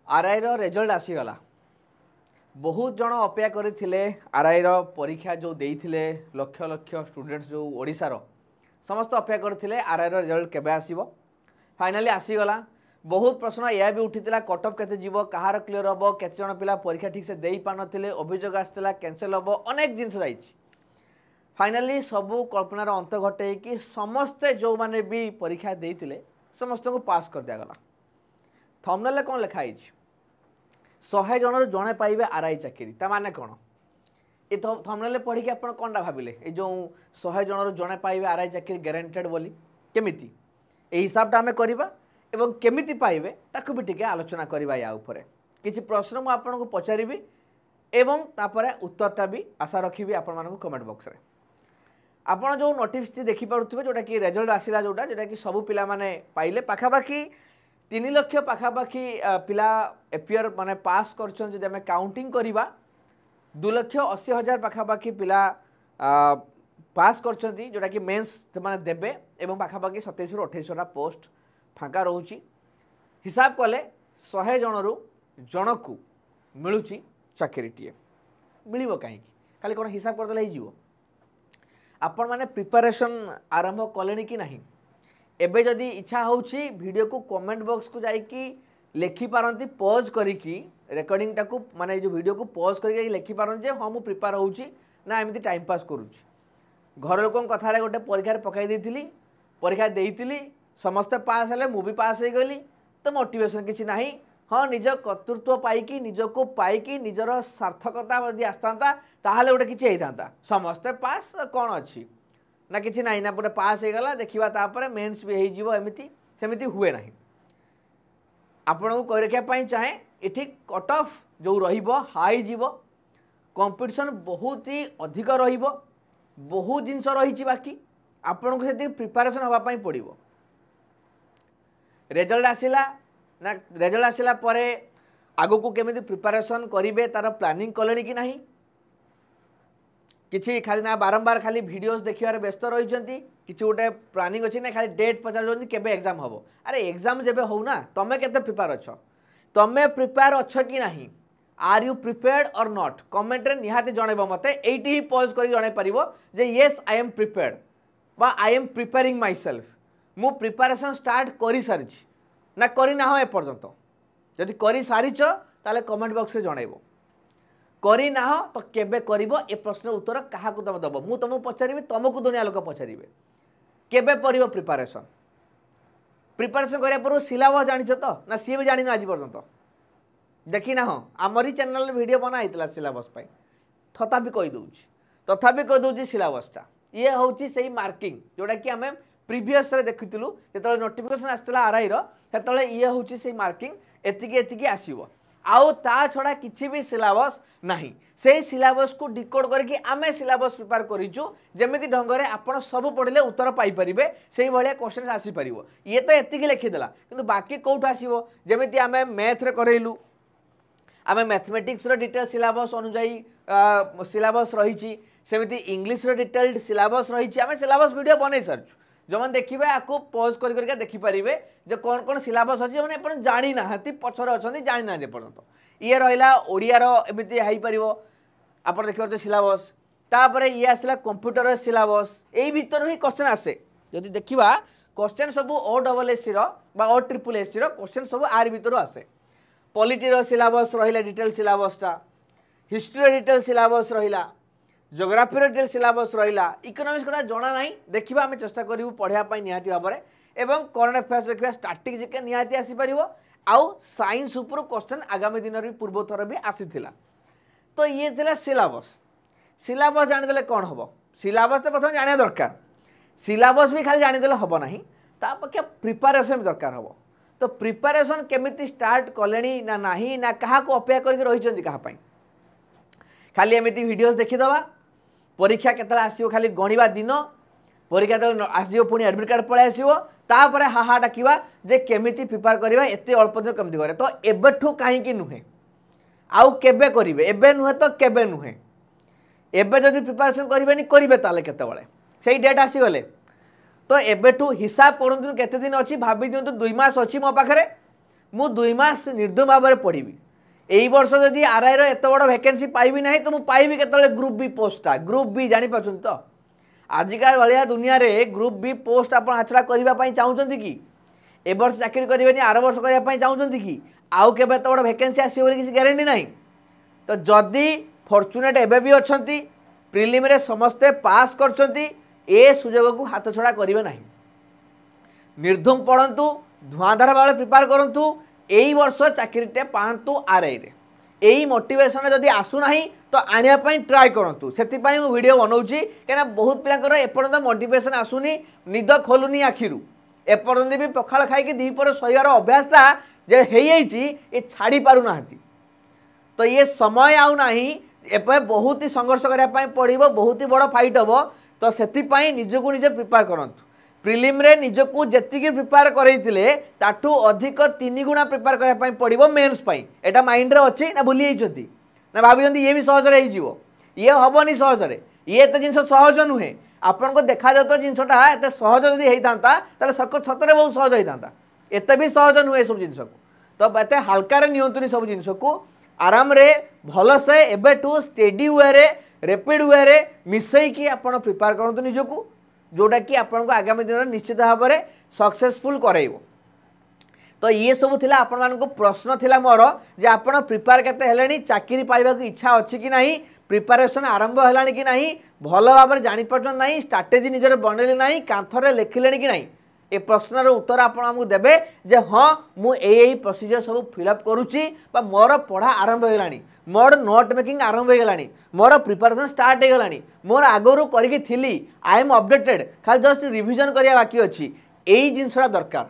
RI रो result आसीगला बहुत जन अपेक्षा करते आरआई रो परीक्षा जो देइथिले लक्ष लक्ष स्टूडेंट्स जो ओडिसा रो समस्त अपेक्षा करते आरआई रो रिजल्ट केबे आसीबो फाइनाली आसीगला। बहुत प्रश्न यह भी उठीला कटअफ केते जीवो कहार क्लियर हम केते जन पिला परीक्षा ठीक से देई पान नथिले अभियोग आसला कैंसिल हम अनेक जिनस जाइछि फाइनाली सबू कल्पनार अंत घटे कि समस्ते जो माने भी परीक्षा देइथिले समस्त को पास कर दिया गला। थंबनेल कौन लिखाई 100 जन जड़े पाइबे आरआई चाकरी ता माने कौन ये थंबनेल पढ़ी कि आप कौन भाविले ये जो 100 जन जड़े पाइबे आरआई चाकरी गारंटेड बोली केमिति ए हिसाबटा आम करवा एवं केमिति पाइबे ताकू भी टिके आलोचना करवा या ऊपर किछि प्रश्न मु आपनको पचारिबी एवं तापरे उत्तरटा भी आशा रखिबी आपण मानको कमेंट बॉक्स रे। आपण जो नोटिस देखि पारुथिबे जोटा कि रिजल्ट आसिला जोटा कि सब पिला माने पाइले पाखापाखि 3 लाख पाखापाखि पिला एपियर माने पास करछन जदि हमें काउंटिंग करिबा 2,80,000 पाखापाखि पिला पास करछंती जोटा कि मेंस माने देबे एवं पाखापाखि 27 रु 28 पोस्ट फांका रोची हिसाब कले 100 जनरू जनकू मिलूची चाकरीटीए मिल कहीं खाली कौन हिसाब करदे हो आपण मैंने प्रिपरेशन आरंभ कले कि नहीं एबे जदि इच्छा होची वीडियो को कमेंट बॉक्स को जाइकी लिखि पारंती पॉज करिकी रेकॉर्डिंग टाकू माने जो वीडियो को पॉज करके लिखि पारंती हाँ मु प्रिपेयर होची ना एमती टाइम पास करूची घर लोक कथार गोटे परीक्षा पकई देइथिली परीक्षा देइथिली समस्ते पास हेले मु भी पास हो गली तो मोटिवेशन किसी ना हाँ निज कर्तृत्व पाइकी निजको पाइकी निजर सार्थकता यदि आसता ताहले गोटे किसी होता समस्ते पास कौन अच्छी ना कि ना ना गोटे पास हो गला देखा तापर मेन्स भी हो एमती सेमती हुए ना आपण को कही रखापी चाहे ये कट ऑफ जो हाई जीव कंपटीशन बहुत ही अधिक बहुत जिनस रही बाकी आपण को से प्रिपेरेसन हाँपाई पड़ो रिजल्ट आसला ना रिजल्ट आसला परे आगो को केमिति प्रिपरेशन करेंगे तार प्लानिंग कले कि नहीं किसी खाली ना बारंबार खाली वीडियोस देखिबार व्यस्त रही किसी गोटे प्लानिंग अच्छी ना खाली डेट पचार केबे एग्जाम हम अरे एग्जाम जेबे हो ना तमें केते प्रिपेयर अच्छ तमें प्रिपेयर अच्छ कि नहीं आर यू प्रिपेयर्ड और नॉट कमेंट रे निहाती जनइबो मते एइटी ही पॉज करी जणाई परिबो जे यस आई एम प्रिपेयर्ड बा I am preparing my self मु प्रिपरेशन स्टार्ट करी सारिछि ना करी ना हो एपर्यंत जदि करी सारिछ ताले कमेंट बॉक्स रे जणाइबो करी ना हो तो केबे करिवो ए प्रश्न उत्तर काहा को तम दबो मु तुमको पचारिबे तुमको दुनिया लोक पचारिबे केबे परिवो प्रिपरेशन प्रिपरेशन करिया पर सिलेबस जानिछ तो ना सी भी जानि ना आज पर्यंत देखी ना हो आमरी चैनल वीडियो बना आइतला सिलेबस पई तथापि कहि दउची सिलेबसटा ये होची सही मार्किंग जोटा कि हमें प्रीवियस रे देखिथिलु जेतले नोटिफिकेशन आस्तला आरआई रो सेतले ये होची से मार्किंग एतिकी एतिकी आसीबो आउ ता छड़ा किछि भी सिलेबस नाही से सिलेबस को डिकोड करके आमे सिलेबस प्रिपेयर करिचु जेमिति ढंगरे आपण सब पढिले उत्तर पाई परिबे सेही भलिया क्वेश्चन आसी परिबो ये तो एतिकी लिखि देला किंतु बाकी कोउठ आसीबो जेमिति आमे मैथ रे करैलु आमे मैथमेटिक्स रो डिटेल सिलेबस अनुजाई सिलेबस रहिछि सेमिति इंग्लिश रो डिटेल्ड सिलेबस रहिछि आमे सिलेबस वीडियो बनै सरछु जो मैंने देखिए आपको पॉज करके देखिपारे जो कौन कौन सिलेबस अच्छी मैंने आप जानी ना पचर अच्छा जानी ना पर्यटन ये रहा ओडियार एमती हो आप देखिए सिलेबस तापर ये आसला कंप्यूटर सिलेबस यही भितर ही क्वेश्चन आसे जदि देखा क्वेश्चन सब O double S O triple S question सब आर भितर आसे पॉलिटी सिलेबस रहा डिटेल सिलेबसटा हिस्ट्री डिटेल सिलेबस रहा जोग्राफी डिटेल सिलेबस रहा इकोनॉमिक्स कथा जना ना देखा आम चेष्टा करूँ पढ़ाई निहाती भाव में एवं करंट अफेयर्स देखा स्टार्टिंग जिके निहाती आसीपर आउ साइंस उपर क्वेश्चन आगामी दिन भी पूर्व थर भी आसीथिला तो ये थिला सिलेबस सिलेबस जानीदे कौन हम सिलेबस तो प्रथम जाना दरकार सिलेबस भी खाली जानीदे हम ना तापक्षा प्रिपेरेसन दरकार हम तो प्रिपेरेसन केमिति स्टार्ट कले ना नहीं ना क्या अपेक्षा करके रही क्या खाली एमती वीडियोस देखीदवा परीक्षा केतला आसीबो खाली गणिबा दिन परीक्षा तो आसीबो पुणी एडमिट कार्ड पळे आसीबो तापर हाहा डाकिबा जे केमिति प्रिपेयर करबा एते अल्प दिन केमिति करे तो एबेठू काहे कि नुहे आउ केबे करिवे एबे नुहे तो केबे नुहे एबे जदि प्रिपरेशन करिवेनी करिवे ताले केतेबेले सेही डेट आसी गले तो एबेठू हिसाब करंतु केते दिन अछि भाबी दियंतु 2 मास अछि मो पाखरे मु 2 मास निर्दम भाव में पढ़ी एई वर्ष जदि आरआई रो एत बड़ वैकेंसी पाइबी नहीं तो मु पाइबी केतले ग्रुप बी पोस्टा ग्रुप बी जानि पाछन तो आजिका भाया दुनिया रे ग्रुप बी पोस्ट आप हाचड़ा करने चाहते कि ए वर्ष चाकरी करेंगे आर वर्ष करने चाहते कि आउ के एत बड़ वैकेंसी आसो किसी ग्यारंटी ना तो जदि फॉर्चुनेट एबे भी अच्छा प्रिलिम रे समस्ते पास कर सुजोग को हाथ छड़ा करेंगे ना निर्धूम पढ़ंतु धुआंधार भाव प्रिपेयर करूँ यही वर्ष चाकरीटे पातु आरआई रे यही मोटिवेशन जदि आसुना तो आने ट्राए करूँ से वीडियो बनाऊँगी कहीं बहुत पिलांकर एपर्यंत मोटिवेशन आसुनी निद खोलुनी आखिरू एपर्यंत भी पखाल खाई दीपर शोयार अभ्यासटा जे ये छाड़ी पारुना तो ये समय आउ नाही एपर बहुत ही संघर्ष करने पड़ो बहुत ही बड़ फाइट हम तो से निजको निजे प्रिपेयर करूँ प्रिलिम रे निजको जेतिकी प्रिपेयर करैतिले ताठू अधिक 3 गुणा प्रिपेयर करने पड़ो मेन्स एटा माइंड रे अच्छी ना भूली जाइछंती ना भाभी ये भी सहज रे हो ये हेनी सहज ये एत जिन सहज नुहे आपन को देखा जाता जिनटा एत सहज जदि होता सतरे बहुत सहज होता एत भी सहज नुहे सब जिन को तो एत हाल्कार नियंतुनी सब जिन को आराम रे भल से एबेठू स्टेडी वे रे रैपिड वे रे मिसैकी आपन प्रिपेयर करंतु निजको जोटा कि आपन को आगामी दिन में निश्चित भाव में सक्सेसफुल कराइबो तो ये सब थिला आपन मान को प्रश्न थिला मोर जे आपन प्रिपेयर केते हेलेनी चाकरी पाइबा को इच्छा अछि कि नहीं प्रिपरेशन आरंभ हेलानी कि नहीं भल भाव में जानि पटन नहीं स्ट्रैटेजी निजर बनेले नहीं कांथरे लेखिलेनी कि नहीं ए प्रश्नर उत्तर आपन हमकु देबे जे हां मु एई प्रोसीजर सब फिलअप करूची बा मोर पढ़ा आरंभ हेलानी मोर नोट मेकिंग आरंभ हो गलानी मोर प्रिपरेशन स्टार्ट हो गलानी मोर आगरू करिकी थिली आई एम अपडेटेड खाली जस्ट रिवीजन करिया बाकी अछि एई जिंसडा दरकार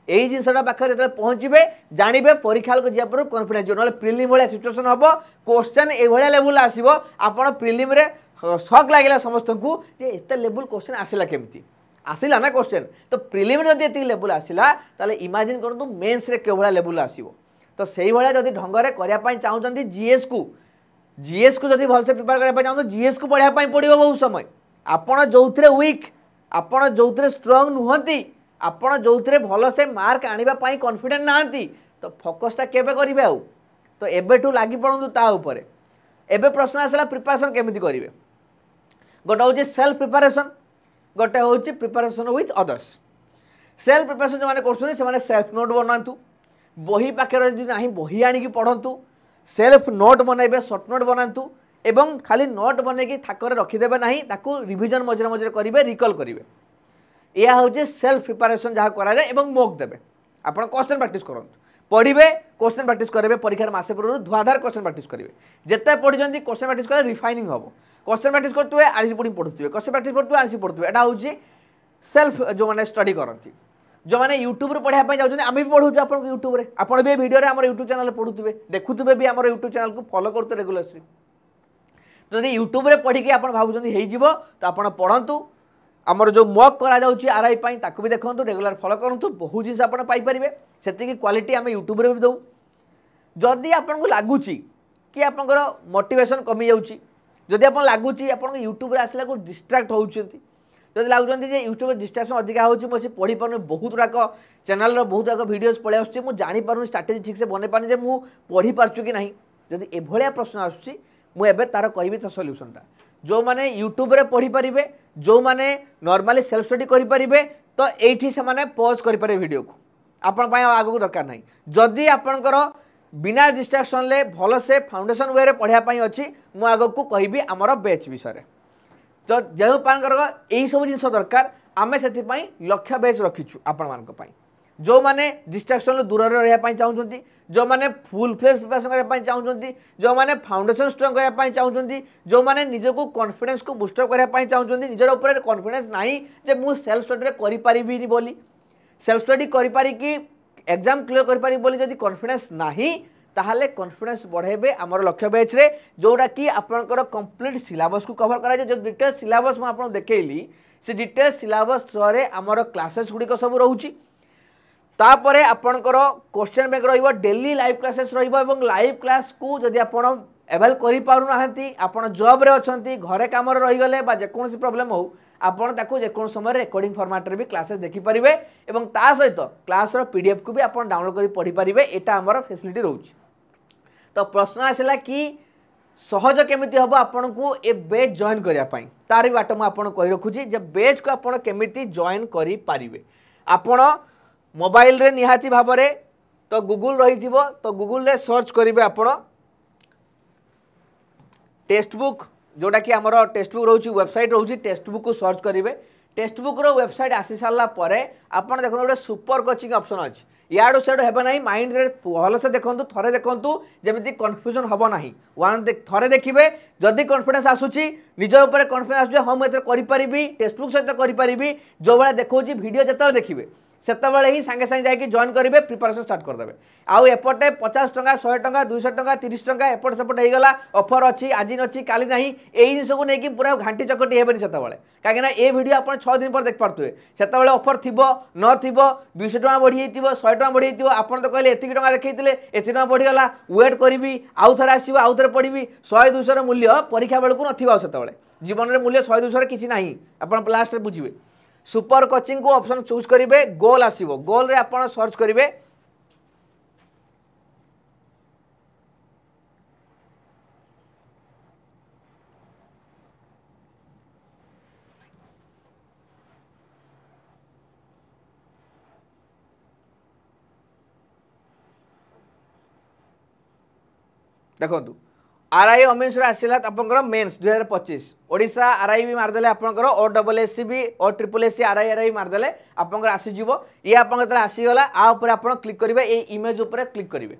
एई जिंसडा पाखरे जते पहुंचीबे जानिबे परीक्षा को जिया पर कॉन्फिडेंस जो नले प्रिलिम वाला सिचुएशन हबो क्वेश्चन ए भलिया लेवल आसीबो आपण प्रिलिम रे शॉक लागिला समस्त को जे एते लेवल क्वेश्चन आसिला केमती आसिला ना क्वेश्चन तो प्रिलिम रे जदि एते लेवल आसिला ताले इमेजिन करंतु मेंस रे के भलिया लेवल आसीबो तो सही भाया जदि ढंगरे करने चाहते जीएस को जदि भलसे प्रिपेयर करने चाहते जीएस को पढ़ाई पड़ो बहुत समय आपड़ जो वीक आपड़ जो स्ट्रंग नुहति आपड़ जो भल से मार्क आने कॉन्फिडेंट नहांती तो फोकसटा केबे करेंगे आउ तो एबेठू लगी पड़ू ताऊपर एबे प्रश्न आसला प्रिपरेशन केमिति करेंगे गोटे हूँ सेल्फ प्रिपरेशन गोटे हूँ preparation with others self preparation जो मैंने कर सेल्फ नोट बनातु बही पाखे जदि ना बही आनिकी पढ़ंतु सेल्फ नोट बनइबे शॉर्ट नोट बनातु एवं खाली नोट बनईकी थाकर रखिदेवे ना ताकू रिविजन मझे मझे करेंगे रिकल करेंगे यह हूँ सेल्फ प्रिपरेशन जहाँ कराए एवं मोक देवे आप क्वेश्चन प्रैक्टिस करूँ पढ़े क्वेश्चन प्रैक्टिस करेंगे परीक्षार मसे पूर्व धुआधार क्वेश्चन प्रैक्टिस करेंगे जिते पढ़ी क्वेश्चन प्रैक्टिस करें रिफाइनिंग हम क्वेश्चन प्रैक्टिस करते आसी पुणी पढ़ुवे क्वेश्चन प्रैक्टिस करते आसी पढ़ुवे यहाँ हूँ सेल्फ जो मैंने स्टडी करती जो मैंने यूट्यूब पढ़ाई जाऊँ आम भी पढ़ू आप यूट्यूब आप भी वीडियो आम यूट्यूब चैनल पढ़ुवे देखुवे भी आम यूट्यूब चैनल को फॉलो करते रेगुलरली तो यदि यूट्यूब पढ़ी आप भावुँ हो तो आप पढ़तु आमर जो मॉक करा आरआई ताकू भी देखो रेगुलर फॉलो करूँ बहुत जिन आप पाइपर से क्वालिटी आम यूट्यूब भी दऊ जदि आपको लगुच कि आपंकर मोटिवेशन कमी जाऊँगी आप लगुच आप यूट्यूब आसला को डिस्ट्राक्ट होती जब लगुच यूट्यूब डिस्ट्राक्शन अधिका होची मुझे पढ़ी पार बहुत गुड़ाक चैनल बहुत गुड़ाक वीडियोस पलि आसूँ मुझे जापर स्ट्राटेजी ठीक से बन पारे मुझे पढ़ी पार्छु कि नहीं जदि एभलिया प्रश्न आसूँ मुझे तार कहि तो सल्यूशनटा जो मैंने यूट्यूब रे पढ़ी पारे जो मैंने नॉर्मली सेल्फ स्टडी करें तो ये से मैंने पॉज करें वीडियो को आपण आग को दरकार नहीं जदि आपणकर बिना डिस्ट्राक्शन ले भल से फाउंडेशन वे पढ़ाई अच्छी मुझे आग को कहि आमर बैच विषय तो जो पाकर यही सब जिन दरकार आम से लक्ष्य बैच रखीचु आपण मान जो मैंने डिस्ट्राक्शन दूर रहा चाहते जो मैंने फुल फ्लेज प्रिपरेशन करने चाहते जो मैंने फाउंडेशन स्ट्रंग करने चाहते जो मैंने निजक कॉन्फिडेंस को बूस्टअप करने चाहते निजर उपर कॉन्फिडेंस नहीं जे मु सेल्फ स्टडी करी बोली सेल्फ स्टडी करी एग्जाम क्लियर करी बोली जदि कॉन्फिडेंस नहीं ताहले कॉन्फिडेंस बढ़ेबे आमर लक्ष्य बैच रे जोड़ा कि आपनकर कंप्लीट सिलेबस को कवर करा जो डिटेल सिलेबस मैं आपन देखैली से डिटेल सिलेबस थ्रू आमर क्लासेस गुडी को सब रहउची तापरे आपनकर क्वेश्चन बैंक रहिबो डेली लाइव क्लासेस रहिबो एवं लाइव क्लास को जदि आपण एवेल करि पारु नाहंती आपण जॉब रे अछंती घरे काम रे रहि गले बा जे कोनसी प्रॉब्लम हो आपण ताको जे कोन समय रेकॉर्डिंग फॉर्मेट रे भी क्लासेस देखि परिबे एवं ता सहित क्लास रो पीडीएफ को भी आपण डाउनलोड करि पढि परिबे एटा हमर फैसिलिटी रहउची। तो प्रश्न आसिला कि सहज केमिति हबो आपण को ए बेच जॉइन करिया पई तारि बाट म आपण कहि रखुची जे बेच को आपण केमिति जॉइन करि पारिबे। आपण मोबाइल रे निहाती भाबरे तो गूगल रहिथिबो तो गूगल रे सर्च करिवे आपण टेक्स्ट बुक जोटा कि आमर टेक्स्ट बुक रोची वेबसाइट रोची टेक्स्ट बुक को सर्च करेंगे टेक्स्ट बुक रो वेबसाइट आसी सारा पर आपड़ देखो गोटे सुपर कोचिंग ऑप्शन अच्छी याडू सेडू हे ना माइंड रे भल से देखु थे देखु जमी कन्फ्यूजन हम ना वन थे देखिए जदि कॉन्फिडेंस आसूची निज उपर कॉन्फिडेंस आसूँ हाँ मुझे करी टेक्स्ट बुक सहित करी जो भाई देखो वीडियो जिते देखिए सेतबेले ही सांगे सांगे जाकि जॉइन करेंगे प्रिपरेशन स्टार्ट करदे आउ एपटे 50 टंका 100 टंका 200 टंका 30 टंका एपट सेपट हो गला ऑफर अच्छी आज नची काली नहीं यही जिनस को लेकिन पूरा घाटी चकटी हेबनी सेतबेले कहीं ये वीडियो आप 6 दिन पर देख पारे सेतबेले ऑफर थिबो न थिबो 200 टंका बढ़ी 100 टंका बढ़ी आपन तो कहले एतिक टंका देखैतिले एति टंका बढ़ीगला वेट करी आउ थे आसो आउ थे पढ़ी 100-200 मूल्य परीक्षा बेलू न सेतबेले जीवन में मूल्य 100-200 किसी ना आप लास्ट बुझे सुपर कोचिंग को ऑप्शन चूज करेंगे गोल आसीबो गोल रे आपण सर्च करेंगे देखो आरआई अमीन्स आसला आपंकर मेन्स 2025 ओडिशा आरआई भी मारदेले आपंकर OSSC भी OSSC आरआई मारदेले आपंकर आसीजिवो ये आपंकर आसीगला आ ऊपर आपण क्लिक करिवे ए इमेज ऊपर क्लिक करिवे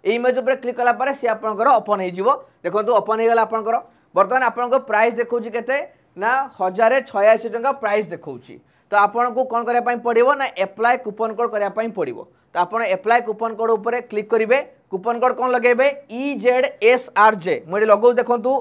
ए इमेज ऊपर क्लिक कला पारे से आपंकर ओपन हो जिवो देखंतु ओपन हो गला आपंकर वर्तमान आपंकर प्राइस देखौची केते ना 1086 टंका प्राइस देखौची तो आपन को कोन करिया पई पड़िबो ना अप्लाई कूपन कोड करिया पई पड़िबो तो आपन अप्लाई कूपन कोड ऊपर क्लिक करिवे कूपन कोड कौन लगेबे EZSRJ मुझे लगो देखंतु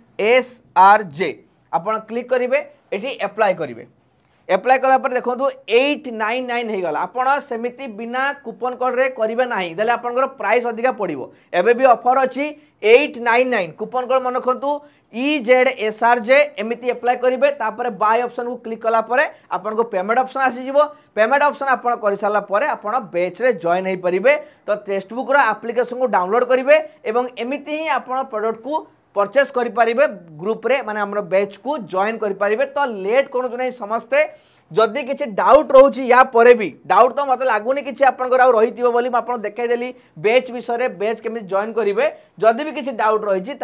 EZSRJ आपन क्लिक करिवे एठी अप्लाई करिवे अप्लाई कला पर देखंतु 899 हे गला आपन सेमिति बिना कूपन कोड रे करिवे नाही देले आपनकर प्राइस अधिका पड़िबो एबे भी ऑफर अछि 899 कूपन कोड मन रखंतु EZSRJ एमिति अप्लाई करिवे तापर बाय ऑप्शन को क्लिक कला पर आपन को पेमेंट ऑप्शन आसी जिवो पेमेंट ऑप्शन आपन करि साला पर आपन बैच रे जॉइन हे परिबे तो टेक्स्ट बुक रो एप्लीकेशन को डाउनलोड करिवे एवं एमिति ही आपन प्रोडक्ट को परचेस करि परिबे ग्रुप रे माने हमर बैच को जॉइन करि परिबे तो लेट कोन नै समस्ते जदि किसी डाउट रोची या परे भी डाउट तो मतलब लगुनि कि आपंकर आउ रही बोली मुझे देखईदेली बैच विषय बैच केमी जॉइन करेंगे जदि भी किसी डाउट रही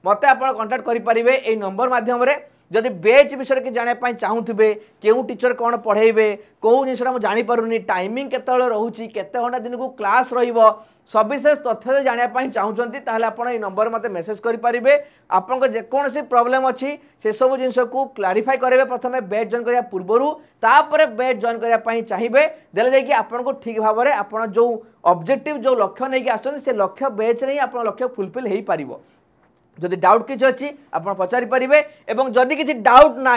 मत आप कांटेक्ट करेंगे ये नंबर माध्यम जदि बैच विषय कि जानापी चाहूबे क्यों टीचर कौन पढ़ेबे कौ जिनसा मुझे जापरूनी टाइमिंग केतले रोचे केते घंटा दिन को क्लास रहिबो सविशेष तथ्य जानापी चाहूँगी ताहले आपण ये नंबर मते मेसेज करेंगे आपन जेकोसी प्रॉब्लम अच्छी से सब जिनस को क्लारिफाई करेंगे प्रथम बैच जॉइन करने पूर्वर तापर बैच जॉइन करने चाहिए देले जाकि आपको ठीक भाव में आप जो ऑब्जेक्टिव जो लक्ष्य नहीं आसुँच से लक्ष्य बैच नहीं आप लक्ष्य फुलफिल हो पार जदि डाउट किसी अच्छी आप पचारि पारे एवं जदि किसी डाउट ना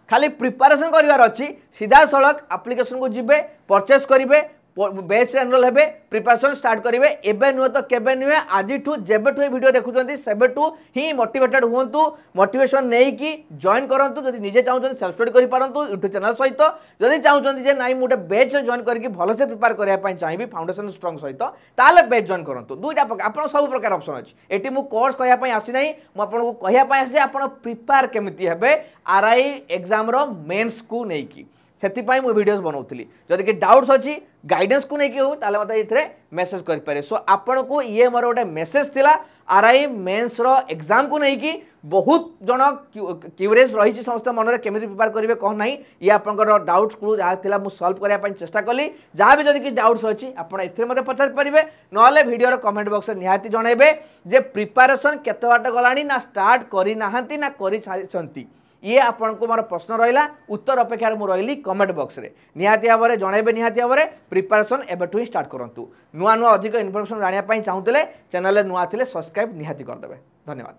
खाली प्रिपरेशन करार अच्छी सीधा सड़क एप्लिकेशन को जीवे परचेस करेंगे बैच एनरोल हेबे प्रिपरेशन स्टार्ट करेंगे एबे नुहे तो केबे नुहे आज जेबेठू वीडियो देखुं सेबेठू ही मोटिवेटेड हुंतु मोटिवेशन नहीं कि जॉइन करंतु जदि निजे चाहूँ सेल्फ स्टडी कर पारंतु यूट्यूब चैनल सहित जदि चाहूँ नाई मुझे बैच जॉइन करके भल से प्रिपेयर करने चाहिए फाउंडेशन स्ट्रंग सहित ताले बैच जॉइन करंतु दुईटा आप सब प्रकार ऑप्शन अच्छी एटी मु कोर्स कहवाई आसी ना मुझे कहवाई आसी आप प्रिपेयर केमिति हेबे आरआई एग्जाम रो मेंस को लेकिन से मुझे वीडियोस बनाऊली जदि कि डाउट्स अच्छी गाइडेंस को लेकिन हो ताले मते इथरे मेसेज कर पारे सो आपण को ये मोर गोटे मेसेज थिला आरआई मेंस रो एग्जाम को लेकिन बहुत जन क्यूरियस रही समस्त मन में केमी प्रिपेयर करेंगे कौन ना ये आपंकर डाउट्स को जहाँ थी मुझे सल्व करने चेष्टा कली जहाँ भी जदि कि डाउट्स अच्छी आप मत पचारि पारे ना वीडियो कमेंट बॉक्स में निहाती जनइबे जे प्रिपरेशन केते बाट गलानी ना स्टार्ट करी नाहंती ना करी सारिछंती ये आपण को मोर प्रश्न रहा उत्तर अपेक्षा मुझे रही कमेंट बॉक्स में निहाती भाव में जनइबे निहाती भाव में प्रिपरेशन एबेठू ही स्टार्ट करूँ नुआ नुआ अधिक इनफॉरमेशन जानापी चाहूले चैनल नुआ थे सब्सक्राइब निहाती करदे धन्यवाद।